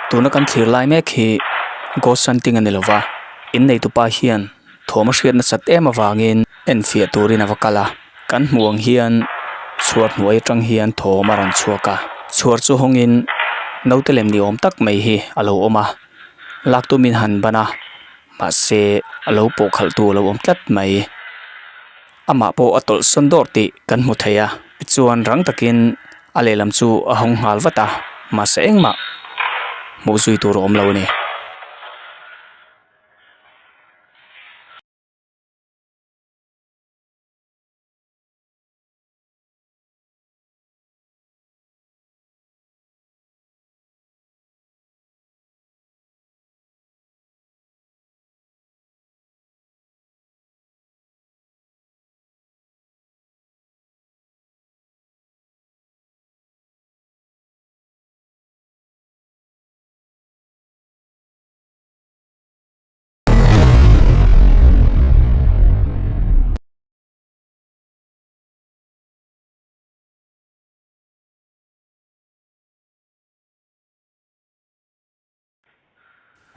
tuna kan thlir lai mek hi ghost hunting ani lova in nei tu pa hian thoma hriat na sat em awangin en fia turin avakala kan hmuang hian chuar hnuai atang hian thoma ran chuaka chuar chu hongin notelem ni awm tak mai hi alo oma laktu min han bana ma se alo po khal tu lo om tlat mai ama po atol sondor ti kan hmu theia chuan rang takin alelam chu a hong hal wata ma se engma mu zui tur om lo ni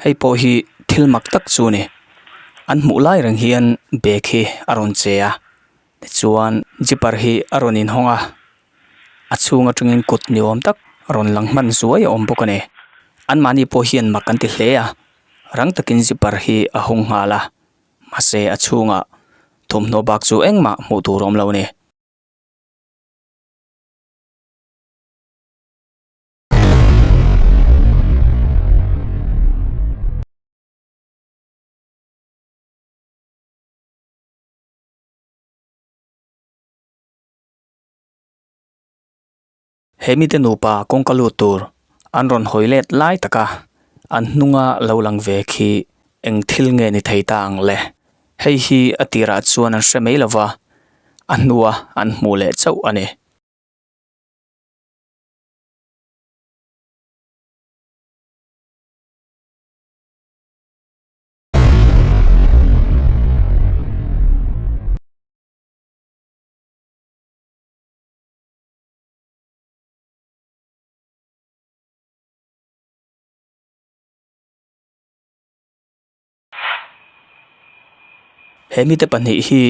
hei po hi thil mak tak chu ni an hmu lai rang hian bek hi aron chea chuan zipper hi aron in honga a chhunga tangin kut ni awm tak ron lang hman zuai a awm bawk ani an mani po hian mak kan ti hle a rang takin zipper hi a hong hala ma se a chhunga thumhnaw bak chu engma hmuh tur awm lo ni hemi te nupa kong kalu tur an ron hoilet lai taka an hnunga lo lang ve khi eng thil nge ni theita ang le hei hi atira chuan an hre mai lova an hnuwa an hmu le chauh ani hemi te pahnih hi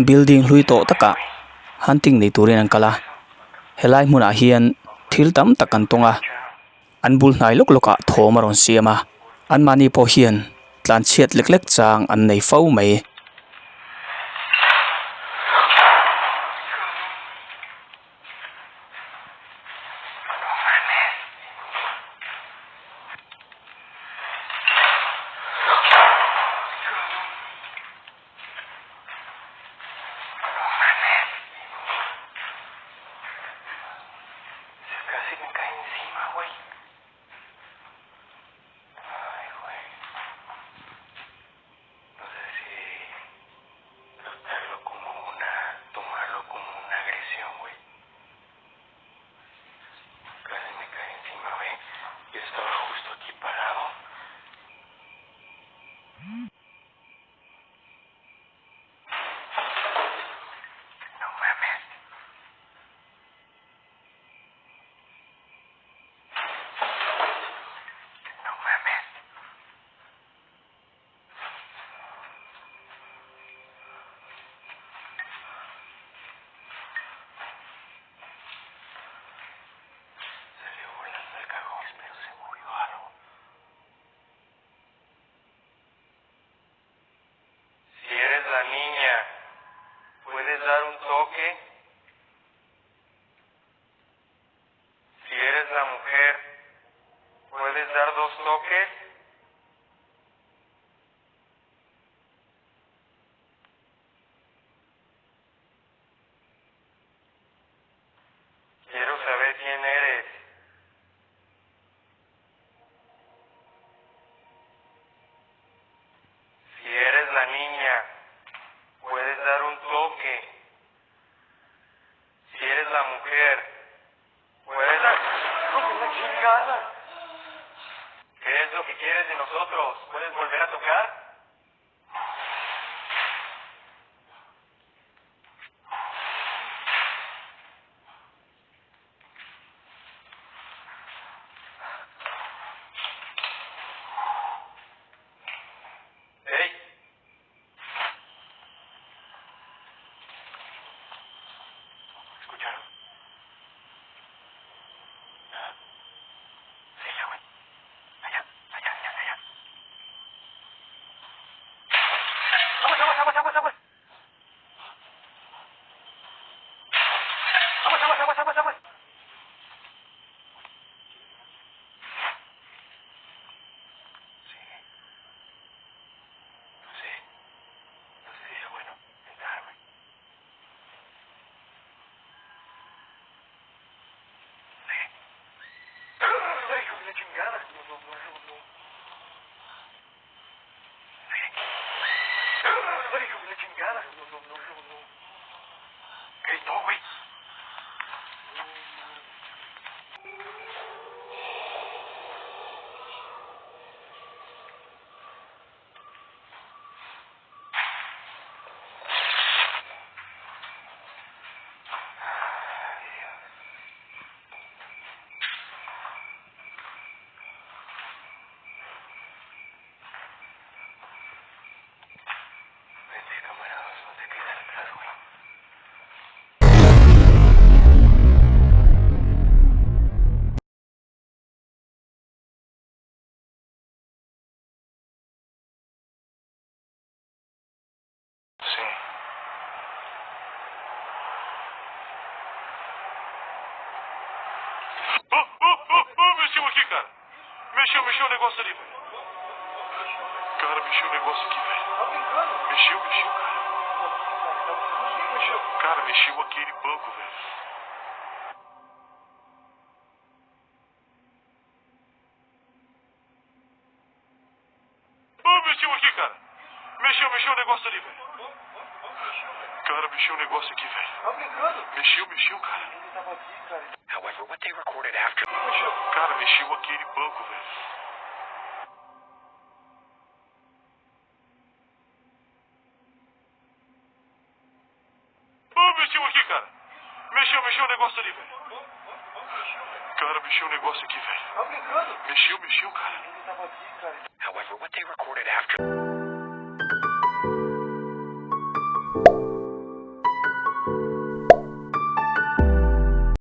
building hlui tawh taka hunting nei turin an kala helai hmunah hian thil tam tak an tonga an bul hnai lok loka thawm a rawn siama an mani pawh hian tlan chhiat lek lek chang an nei fo mai cara. Mexeu o negócio ali, velho. Cara, mexeu o negócio aqui, velho. Mexeu, cara. Cara, mexeu aquele banco, velho. Mexeu aqui, cara. Mexeu o negócio ali, velho. Cara, mexeu o negócio aqui, velho. Mexeu, cara. However, what they recorded after... Cara, mexeu aquele banco, velho. Mexeu aqui, cara. Mexeu o negócio ali, velho. Cara, mexeu o negócio aqui, velho. Mexeu, cara. However, what they recorded after...